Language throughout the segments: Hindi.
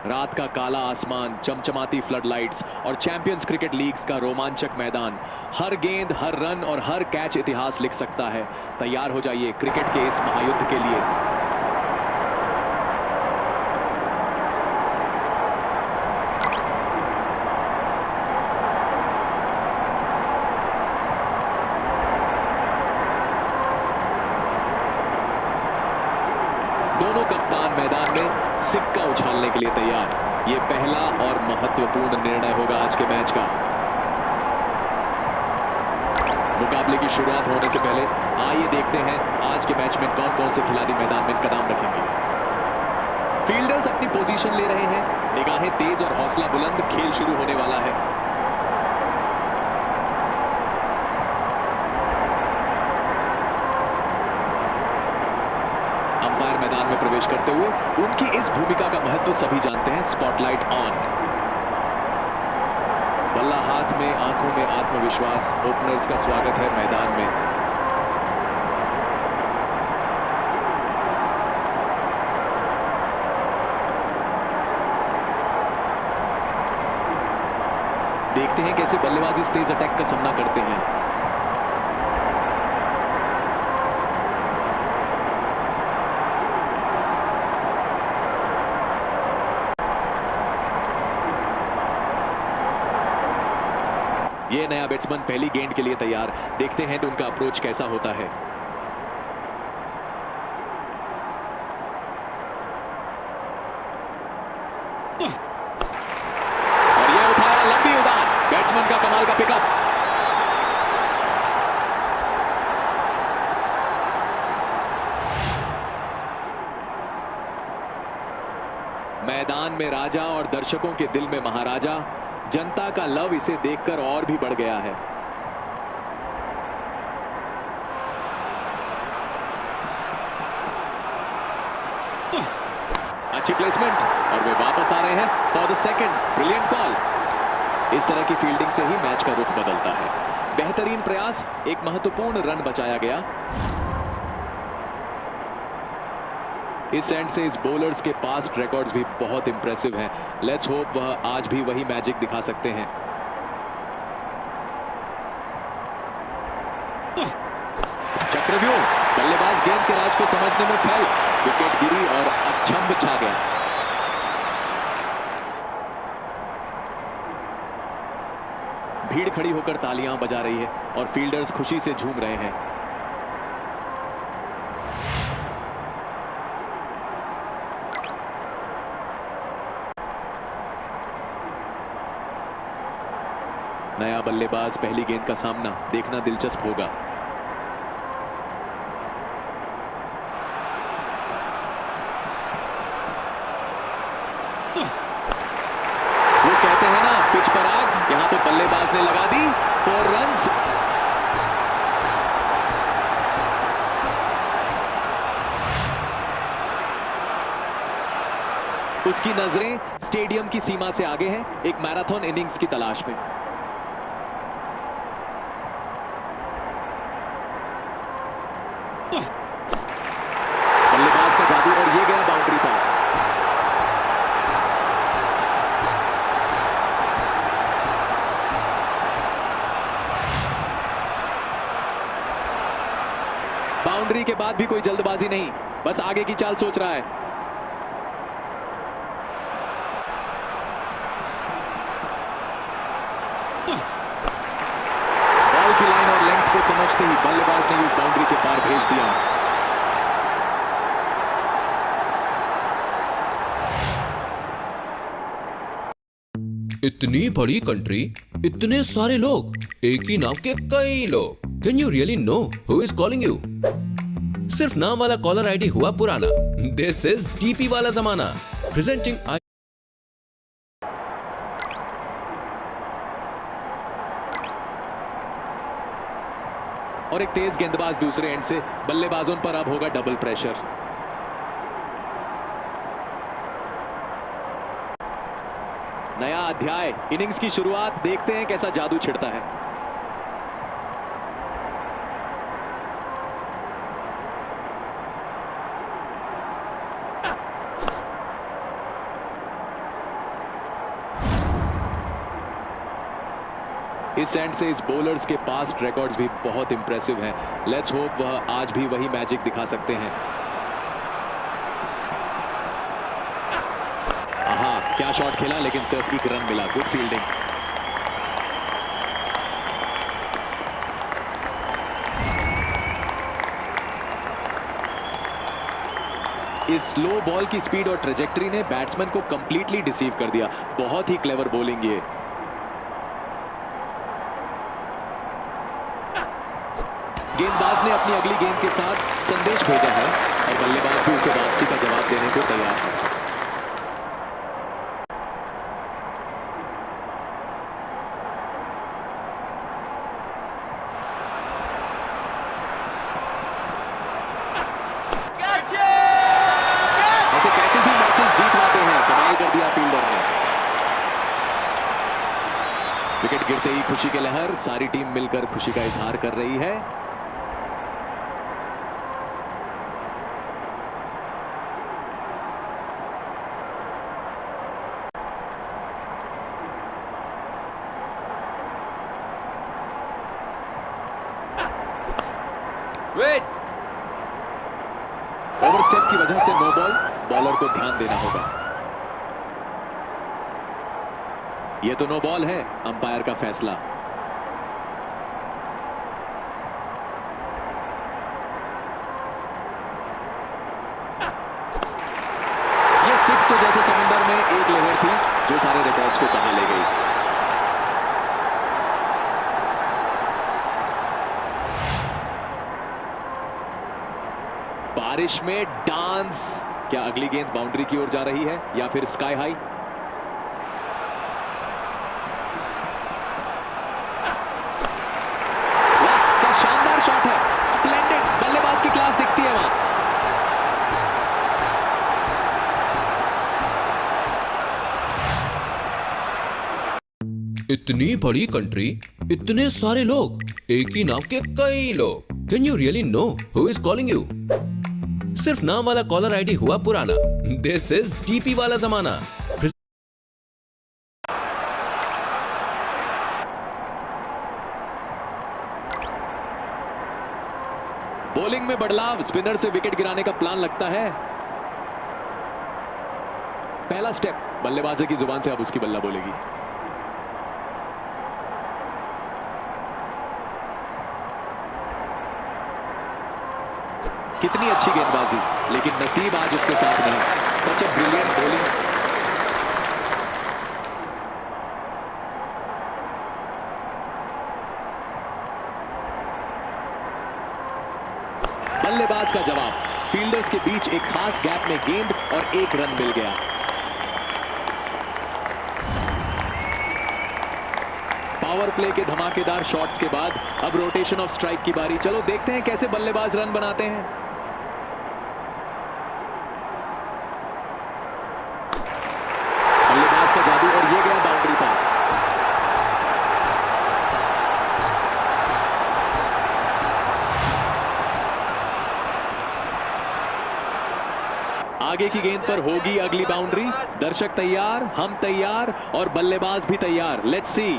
रात का काला आसमान, चमचमाती फ्लडलाइट्स और चैंपियंस क्रिकेट लीग्स का रोमांचक मैदान। हर गेंद, हर रन और हर कैच इतिहास लिख सकता है। तैयार हो जाइए क्रिकेट के इस महायुद्ध के लिए। दोनों कप्तान मैदान में सिक्का उछालने के लिए तैयार। ये पहला और महत्वपूर्ण निर्णय होगा आज के मैच का। मुकाबले की शुरुआत होने से पहले आइए देखते हैं आज के मैच में कौन कौन से खिलाड़ी मैदान में कदम रखेंगे। फील्डर्स अपनी पोजीशन ले रहे हैं, निगाहें तेज और हौसला बुलंद। खेल शुरू होने वाला है। अंपायर मैदान में प्रवेश करते हुए उनकी इस भूमिका का महत्व सभी जानते हैं। Spotlight on. बल्ला हाथ में, आंखों में आत्मविश्वास। ओपनर्स का स्वागत है मैदान में। देखते हैं कैसे बल्लेबाज इस तेज अटैक का सामना करते हैं। ये नया बैट्समैन पहली गेंद के लिए तैयार। देखते हैं तो उनका अप्रोच कैसा होता है। और ये उठाया लंबी उड़ान। बैट्समैन का कमाल का पिकअप। मैदान में राजा और दर्शकों के दिल में महाराजा। जनता का लव इसे देखकर और भी बढ़ गया है। अच्छी प्लेसमेंट और वे वापस आ रहे हैं for the second. Brilliant call. इस तरह की फील्डिंग से ही मैच का रुख बदलता है। बेहतरीन प्रयास। एक महत्वपूर्ण रन बचाया गया। इस एंड से इस बॉलर्स के पास्ट रिकॉर्ड्स भी बहुत इंप्रेसिव हैं। लेट्स होप वह आज भी वही मैजिक दिखा सकते हैं। चक्रव्यूह। बल्लेबाज गेंद के राज को समझने में फेल। विकेट गिरी और अक्षम छा गया। भीड़ खड़ी होकर तालियां बजा रही है और फील्डर्स खुशी से झूम रहे हैं। नया बल्लेबाज, पहली गेंद का सामना देखना दिलचस्प होगा। वो कहते हैं ना पिच पर आग, यहां तो बल्लेबाज ने लगा दी 4 रन्स। उसकी नजरें स्टेडियम की सीमा से आगे हैं, एक मैराथन इनिंग्स की तलाश में। बल्लेबाज का जादू और ये गया बाउंड्री पर। बाउंड्री के बाद भी कोई जल्दबाजी नहीं, बस आगे की चाल सोच रहा है। बॉल की लाइन और लेंथ को समझते ही बल्लेबाज ने उस बाउंड्री के पार भेज दिया। इतनी बड़ी कंट्री, इतने सारे लोग, एक ही नाम के कई लोग। Can you really know who is calling you? सिर्फ नाम वाला कॉलर आईडी हुआ पुराना। दिस इज टीपी वाला जमाना। प्रेजेंटिंग और एक तेज गेंदबाज दूसरे एंड से। बल्लेबाजों पर अब होगा डबल प्रेशर। नया अध्याय, इनिंग्स की शुरुआत। देखते हैं कैसा जादू छिड़ता है। इस एंड से इस बॉलर्स के पास्ट रिकॉर्ड्स भी बहुत इंप्रेसिव हैं। लेट्स होप वह आज भी वही मैजिक दिखा सकते हैं। क्या शॉट खेला, लेकिन सिर्फ एक रन मिला। Good fielding. इस स्लो बॉल की स्पीड और ट्रेजेक्टरी ने बैट्समैन को कंप्लीटली डिसीव कर दिया। बहुत ही क्लेवर बॉलिंग ये। गेंदबाज ने अपनी अगली गेंद के साथ संदेश भेजा है और बल्लेबाज भी उसे वापसी का जवाब देने को तैयार है। ऐसे कैचेस ही मैचेस जीतवाते हैं। कमाल कर दिया फील्डर ने। विकेट गिरते ही खुशी की लहर। सारी टीम मिलकर खुशी का इजहार कर रही है। वेट। ओवरस्टेप की वजह से नो बॉल। बॉलर को ध्यान देना होगा। यह तो नो बॉल है। अंपायर का फैसला। यह सिक्स तो जैसे समुंदर में एक लहर थी जो सारे रिकॉर्ड्स को कहां ले गई। बारिश में डांस। क्या अगली गेंद बाउंड्री की ओर जा रही है या फिर स्काई हाई? वाह, क्या शानदार शॉट है। स्प्लेंडेड। बल्लेबाज की क्लास दिखती है वहां। इतनी बड़ी कंट्री, इतने सारे लोग, एक ही नाम के कई लोग। Can you really know who is calling you? सिर्फ नाम वाला कॉलर आईडी हुआ पुराना। दिस इज टीपी वाला जमाना। बॉलिंग में बदलाव। स्पिनर से विकेट गिराने का प्लान लगता है। पहला स्टेप। बल्लेबाज की जुबान से अब उसकी बल्ला बोलेगी। कितनी अच्छी गेंदबाजी, लेकिन नसीब आज उसके साथ नहीं। सच ए ब्रिलियंट बॉलिंग। बल्लेबाज का जवाब। फील्डर्स के बीच एक खास गैप में गेंद और एक रन मिल गया। पावर प्ले के धमाकेदार शॉट्स के बाद अब रोटेशन ऑफ स्ट्राइक की बारी। चलो देखते हैं कैसे बल्लेबाज रन बनाते हैं। बल्लेबाज का जादू और ये गया बाउंड्री पर। आगे की गेंद पर होगी अगली बाउंड्री। दर्शक तैयार, हम तैयार और बल्लेबाज भी तैयार। Let's see.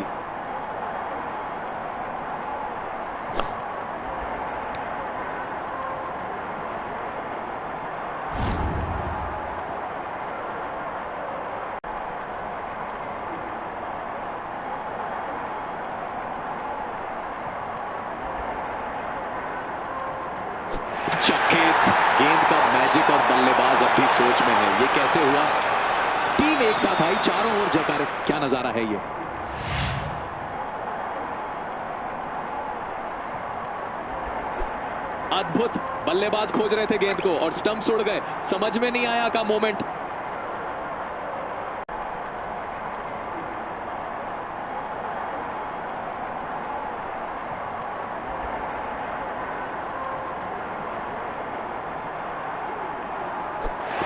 चकेत। गेंद का मैजिक और बल्लेबाज अब भी सोच में है। ये कैसे हुआ? टीम एक साथ आई, चारों ओर जयकार। क्या नजारा है ये। अद्भुत। बल्लेबाज खोज रहे थे गेंद को और स्टंप्स उड़ गए। समझ में नहीं आया का moment.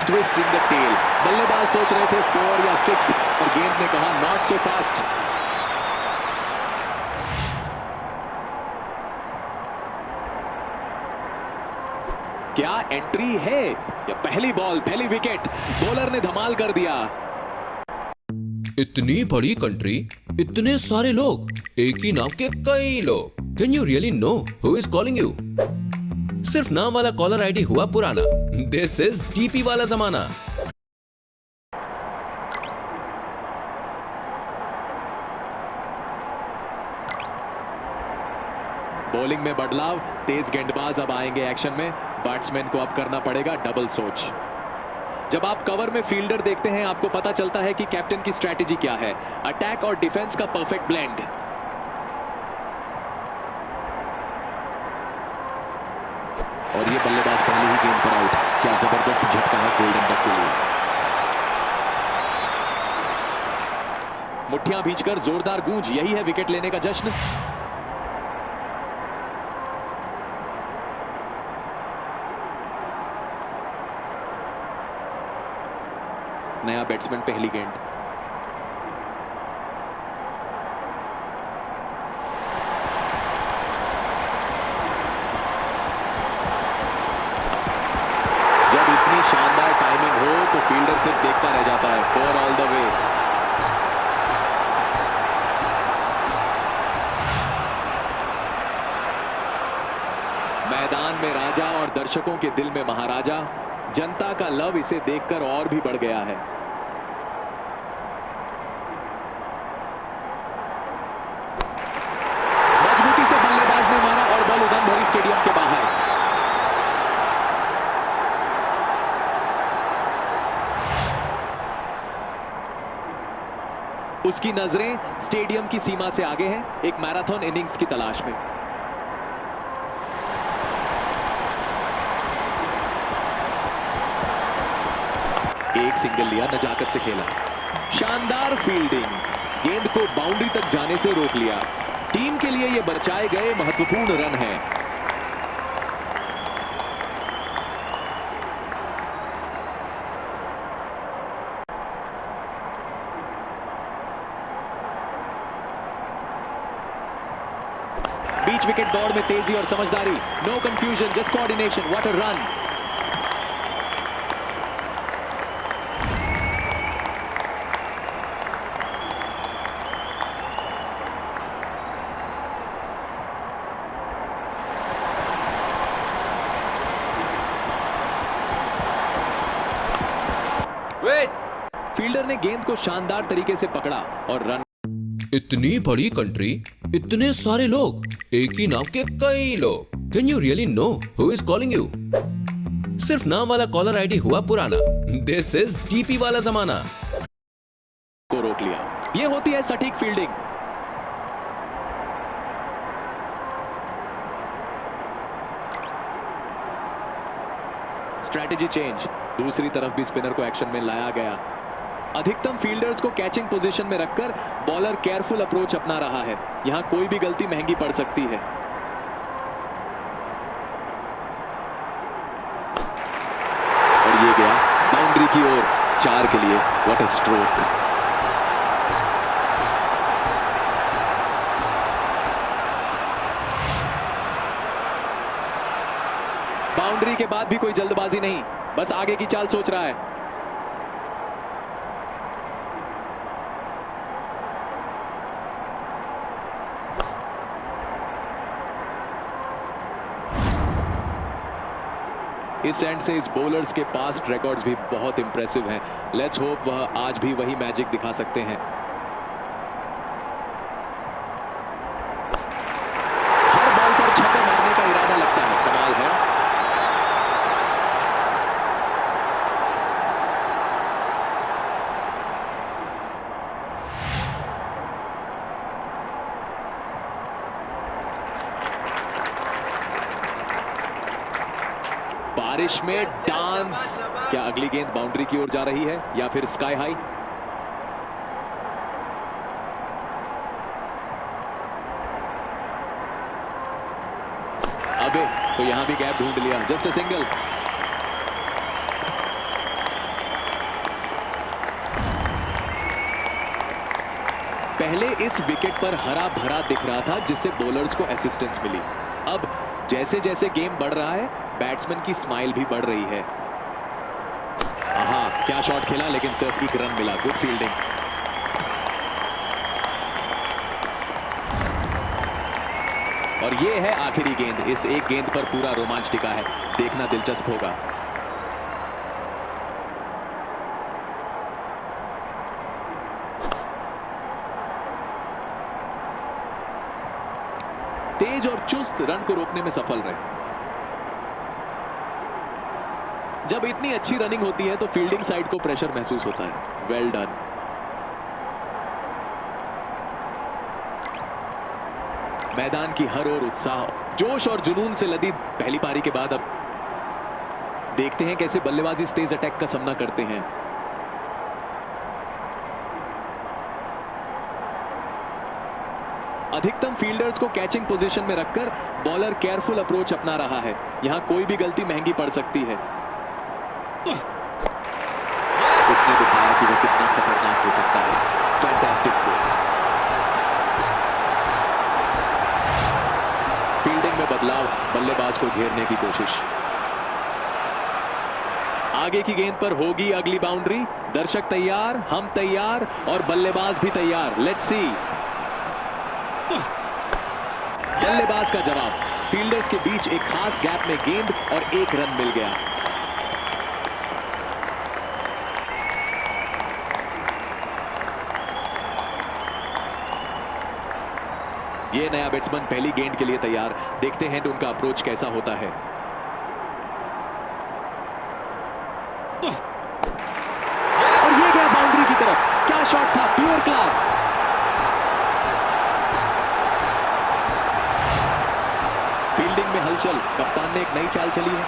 Twist in the tale. बल्लेबाज सोच रहे थे 4 या 6 और गेंद ने कहा नॉट सो फास्ट। क्या एंट्री है या पहली बॉल पहली विकेट। बॉलर ने धमाल कर दिया। इतनी बड़ी कंट्री, इतने सारे लोग, एक ही नाम के कई लोग। Can you really know who is calling you? सिर्फ नाम वाला कॉलर आईडी हुआ पुराना, दिस इज टीपी वाला जमाना। बॉलिंग में बदलाव, तेज गेंदबाज अब आएंगे एक्शन में। बैट्समैन को अब करना पड़ेगा डबल सोच। जब आप कवर में फील्डर देखते हैं आपको पता चलता है कि कैप्टन की स्ट्रैटेजी क्या है। अटैक और डिफेंस का परफेक्ट ब्लेंड। और ये बल्लेबाज पहली ही गेंद पर आउट। क्या जबरदस्त झटका है गोल्डन डक के लिए। मुट्ठियां भींचकर जोरदार गूंज, यही है विकेट लेने का जश्न। नया बैट्समैन पहली गेंद। जब इतनी शानदार टाइमिंग हो तो फील्डर सिर्फ देखता रह जाता है। 4 ऑल द वे। मैदान में राजा और दर्शकों के दिल में महाराजा। जनता का लव इसे देखकर और भी बढ़ गया है। मजबूती से बल्लेबाज ने मारा और बॉल उधमपुर स्टेडियम के बाहर। उसकी नजरें स्टेडियम की सीमा से आगे हैं, एक मैराथन इनिंग्स की तलाश में। एक सिंगल लिया, नजाकत से खेला। शानदार फील्डिंग, गेंद को बाउंड्री तक जाने से रोक लिया। टीम के लिए यह बचाए गए महत्वपूर्ण रन है। बीच विकेट दौड़ में तेजी और समझदारी। No confusion, just coordination. What a run. Fielder ने गेंद को शानदार तरीके से पकड़ा और रन। इतनी बड़ी कंट्री, इतने सारे लोग, एक ही नाम के कई लोग। Can you really know who is calling you? सिर्फ नाम वाला कॉलर आईडी हुआ पुराना, दिस इज टीपी वाला जमाना। को रोक लिया। यह होती है सटीक फील्डिंग। स्ट्रैटेजी चेंज, दूसरी तरफ भी स्पिनर को एक्शन में लाया गया। अधिकतम फील्डर्स को कैचिंग पोजीशन में रखकर बॉलर केयरफुल अप्रोच अपना रहा है। यहां कोई भी गलती महंगी पड़ सकती है। और ये गया बाउंड्री की ओर, 4 के लिए। What a stroke. बाउंड्री के बाद भी कोई जल्दबाजी नहीं, बस आगे की चाल सोच रहा है। इस एंड से इस बॉलर्स के पास्ट रिकॉर्ड्स भी बहुत इंप्रेसिव हैं। लेट्स होप वह आज भी वही मैजिक दिखा सकते हैं। हर बॉल पर छक्का मारने का इरादा लगता है, कमाल है। बारिश में डांस। क्या अगली गेंद बाउंड्री की ओर जा रही है या फिर स्काई हाई? अबे तो यहां भी गैप ढूंढ लिया। Just a single. पहले इस विकेट पर हरा भरा दिख रहा था जिससे बॉलर्स को असिस्टेंस मिली। अब जैसे जैसे गेम बढ़ रहा है बैट्समैन की स्माइल भी बढ़ रही है। आहा, क्या शॉट खेला लेकिन सिर्फ एक रन मिला। Good fielding. और ये है आखिरी गेंद। इस एक गेंद पर पूरा रोमांच टिका है, देखना दिलचस्प होगा। तेज और चुस्त रन को रोकने में सफल रहे। जब इतनी अच्छी रनिंग होती है तो फील्डिंग साइड को प्रेशर महसूस होता है। Well done. मैदान की हर ओर उत्साह, जोश और जुनून से लदी पहली पारी के बाद अब देखते हैं कैसे बल्लेबाजी इस तेज अटैक का सामना करते हैं। अधिकतम फील्डर्स को कैचिंग पोजीशन में रखकर बॉलर केयरफुल अप्रोच अपना रहा है। यहां कोई भी गलती महंगी पड़ सकती है। उसने दिखाया कि वो कितना खतरनाक हो सकता है। Fantastic throw. फील्डिंग में बदलाव, बल्लेबाज को घेरने की कोशिश। आगे की गेंद पर होगी अगली बाउंड्री। दर्शक तैयार, हम तैयार और बल्लेबाज भी तैयार। लेट्स सी। बल्लेबाज का जवाब। फील्डर्स के बीच एक खास गैप में गेंद और एक रन मिल गया। ये नया बैट्समैन पहली गेंद के लिए तैयार। देखते हैं तो उनका अप्रोच कैसा होता है। और ये गया बाउंड्री की तरफ। क्या शॉट था, प्योर क्लास। फील्डिंग में हलचल, कप्तान ने एक नई चाल चली है।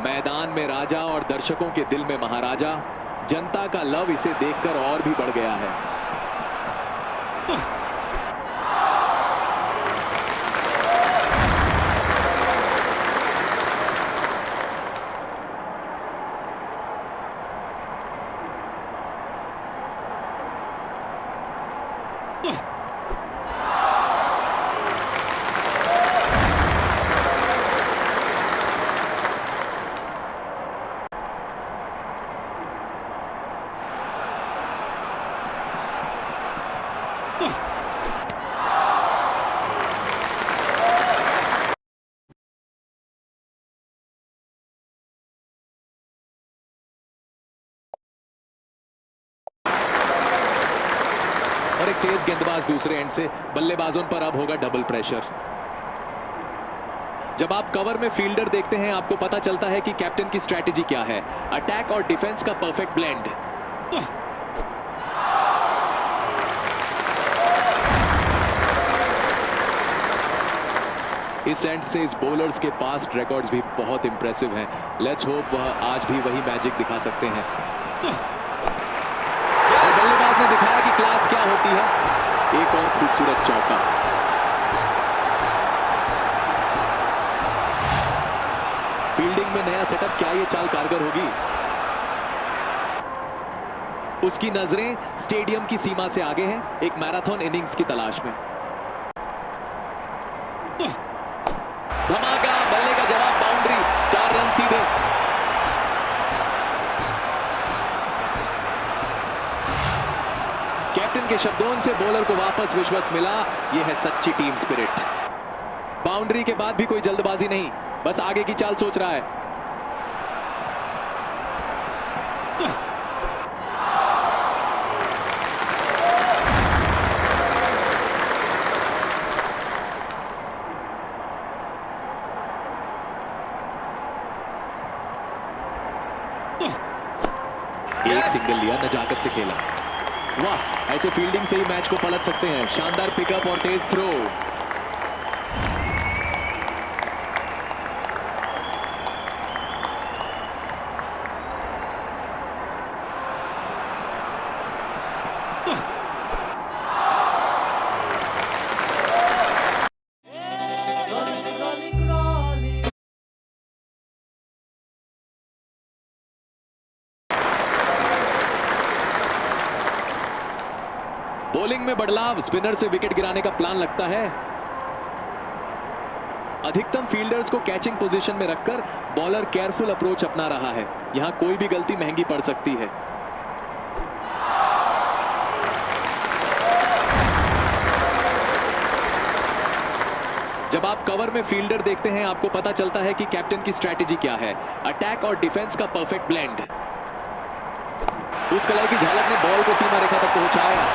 मैदान में राजा और दर्शकों के दिल में महाराजा। जनता का लव इसे देखकर और भी बढ़ गया है। और एक तेज गेंदबाज दूसरे एंड से। बल्लेबाजों पर अब होगा डबल प्रेशर। जब आप कवर में फील्डर देखते हैं आपको पता चलता है कि कैप्टन की स्ट्रैटेजी क्या है। अटैक और डिफेंस का परफेक्ट ब्लेंड। इस एंड से इस बॉलर्स के पास्ट रिकॉर्ड्स भी बहुत इंप्रेसिव हैं। लेट्स होप वह आज भी वही मैजिक दिखा सकते हैं। बल्लेबाज ने दिखाया कि क्लास क्या होती है। एक और खूबसूरत चौका। फील्डिंग में नया सेटअप, क्या ये चाल कारगर होगी? उसकी नजरें स्टेडियम की सीमा से आगे हैं, एक मैराथन इनिंग्स की तलाश में। धमाका, बल्ले का जवाब, बाउंड्री, 4 रन सीधे। कैप्टन के शब्दों से बॉलर को वापस विश्वास मिला। यह है सच्ची टीम स्पिरिट। बाउंड्री के बाद भी कोई जल्दबाजी नहीं, बस आगे की चाल सोच रहा है। एक सिंगल लिया, नजाकत से खेला। वाह, ऐसे फील्डिंग से ही मैच को पलट सकते हैं। शानदार पिकअप और तेज थ्रो। बॉलिंग में बदलाव, स्पिनर से विकेट गिराने का प्लान लगता है। अधिकतम फील्डर्स को कैचिंग पोजीशन में रखकर बॉलर केयरफुल अप्रोच अपना रहा है। यहां कोई भी गलती महंगी पड़ सकती है। जब आप कवर में फील्डर देखते हैं आपको पता चलता है कि कैप्टन की स्ट्रैटेजी क्या है। अटैक और डिफेंस का परफेक्ट ब्लेंड। उस कलाई की झलक ने बॉल को सीमा रेखा तक पहुंचाया।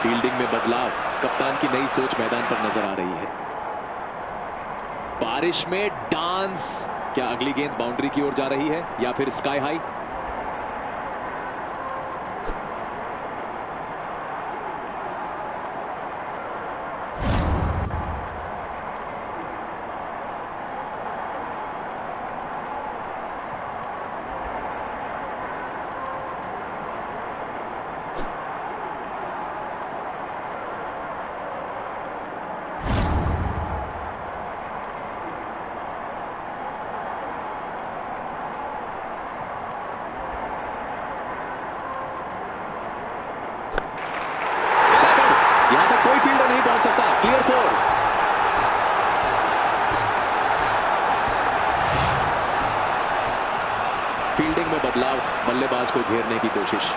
फील्डिंग में बदलाव, कप्तान की नई सोच मैदान पर नजर आ रही है। बारिश में डांस, क्या अगली गेंद बाउंड्री की ओर जा रही है या फिर स्काई हाई? यहां तक कोई फील्डर नहीं पहुंच सकता। क्लियर 4। फील्डिंग में बदलाव, बल्लेबाज को घेरने की कोशिश।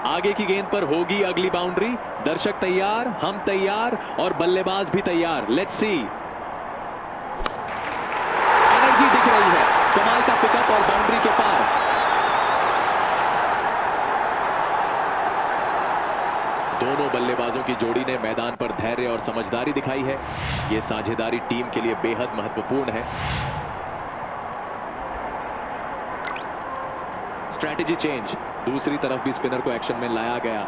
आगे की गेंद पर होगी अगली बाउंड्री। दर्शक तैयार, हम तैयार और बल्लेबाज भी तैयार। Let's C. एनर्जी दिख रही है, कमाल का पिकअप और बाउंड्री के पार। दोनों बल्लेबाजों की जोड़ी ने मैदान पर धैर्य और समझदारी दिखाई है। यह साझेदारी टीम के लिए बेहद महत्वपूर्ण है। स्ट्रैटेजी चेंज, दूसरी तरफ भी स्पिनर को एक्शन में लाया गया।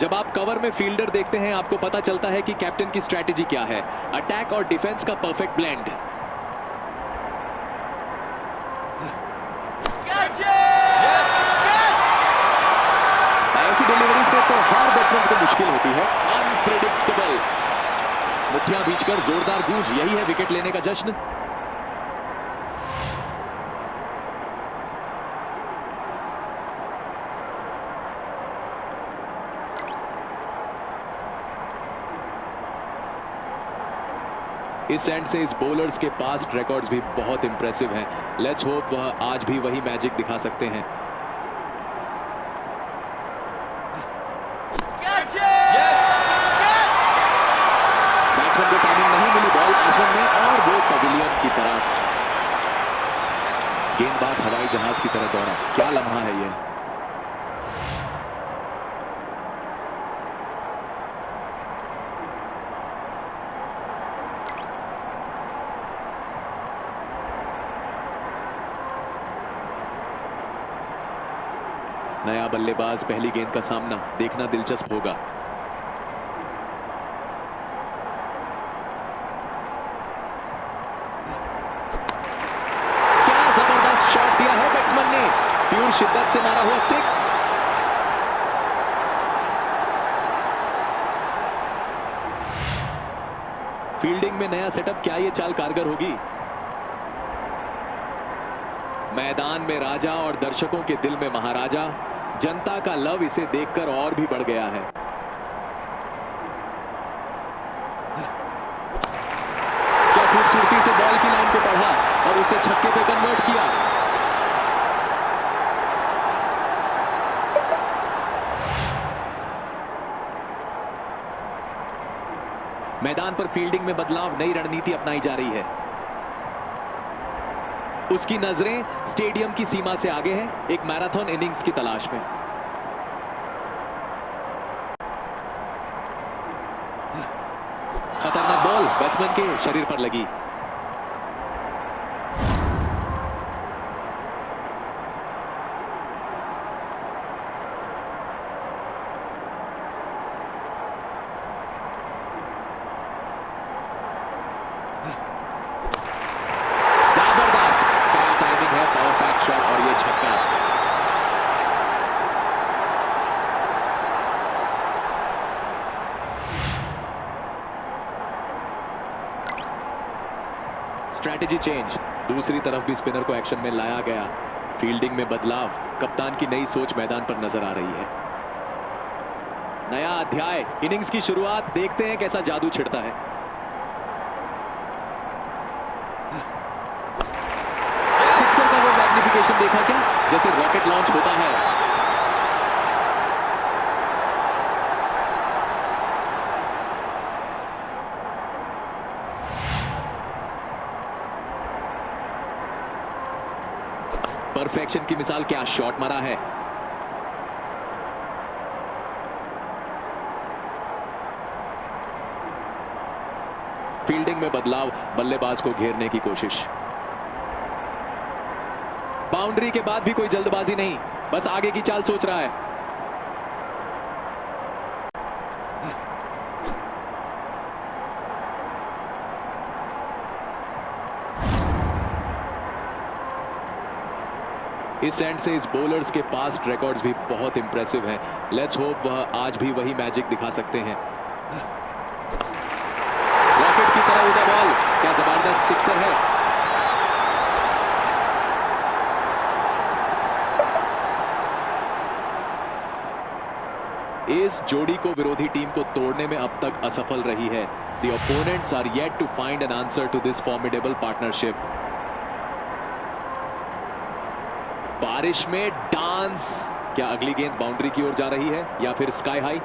जब आप कवर में फील्डर देखते हैं आपको पता चलता है कि कैप्टन की स्ट्रैटेजी क्या है। अटैक और डिफेंस का परफेक्ट ब्लेंड। ऐसी डिलीवरीज में तो हर बैट्समैन को मुश्किल होती है। अनप्रेडिक्टेबल। मुठ्ठियां भींचकर जोरदार गूंज, यही है विकेट लेने का जश्न। इस एंड से इस बॉलर्स के पास्ट रिकॉर्ड्स भी बहुत इंप्रेसिव हैं। लेट्स होप वह आज भी वही मैजिक दिखा सकते हैं। बैट्समैन को टाइमिंग नहीं मिली बॉल आसमान में और वो पवेलियन की तरफ। गेंदबाज हवाई जहाज की तरह दौड़ा। क्या लम्हा है ये। नया बल्लेबाज, पहली गेंद का सामना देखना दिलचस्प होगा। क्या जबरदस्त शॉट दिया है बैट्समैन ने, प्योर शिद्दत से मारा हुआ 6। फील्डिंग में नया सेटअप, क्या ये चाल कारगर होगी? मैदान में राजा और दर्शकों के दिल में महाराजा। जनता का लव इसे देखकर और भी बढ़ गया है। क्या खूबसूरती से बॉल की लाइन को पढ़ा और उसे छक्के पे कन्वर्ट किया। मैदान पर फील्डिंग में बदलाव, नई रणनीति अपनाई जा रही है। उसकी नजरें स्टेडियम की सीमा से आगे हैं, एक मैराथन इनिंग्स की तलाश में। खतरनाक बॉल बैट्समैन के शरीर पर लगी। स्ट्रैटेजी चेंज, दूसरी तरफ भी स्पिनर को एक्शन में लाया गया। फील्डिंग में बदलाव, कप्तान की नई सोच मैदान पर नजर आ रही है। नया अध्याय, इनिंग्स की शुरुआत, देखते हैं कैसा जादू छिड़ता है। एनिमेशन देखा क्या, जैसे रॉकेट लॉन्च होता है। परफेक्शन की मिसाल, क्या शॉट मारा है। फील्डिंग में बदलाव, बल्लेबाज को घेरने की कोशिश। बाउंड्री के बाद भी कोई जल्दबाजी नहीं, बस आगे की चाल सोच रहा है। इस एंड से इस बॉलर्स के पास्ट रिकॉर्ड्स भी बहुत इंप्रेसिव हैं। लेट्स होप वह आज भी वही मैजिक दिखा सकते हैं। रॉकेट की तरह उड़ा बॉल, क्या जबरदस्त सिक्सर है। इस जोड़ी को विरोधी टीम को तोड़ने में अब तक असफल रही है। The opponents are yet to find an answer to this formidable partnership. बारिश में डांस, क्या अगली गेंद बाउंड्री की ओर जा रही है या फिर स्काई हाई। ये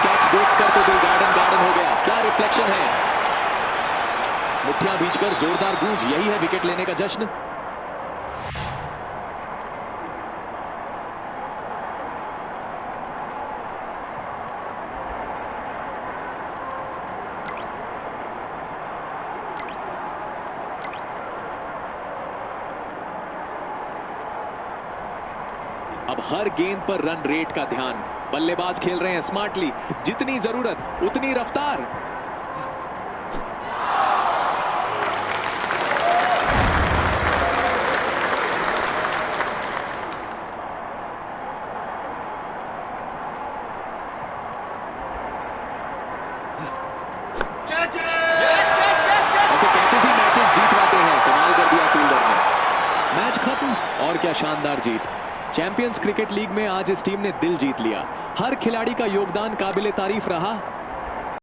कैच देखकर तो दिल गार्डन गार्डन हो गया, क्या रिफ्लेक्शन है। मुठ्ठियां भींचकर जोरदार गूंज, यही है विकेट लेने का जश्न। अब हर गेंद पर रन रेट का ध्यान, बल्लेबाज खेल रहे हैं स्मार्टली, जितनी जरूरत उतनी रफ्तार। ऐसे कैचेस ही मैचेस जीतवाते हैं, कमाल कर दिया फील्डर ने। मैच खत्म, और क्या शानदार जीत। चैंपियंस क्रिकेट लीग में आज इस टीम ने दिल जीत लिया। हर खिलाड़ी का योगदान काबिले तारीफ रहा।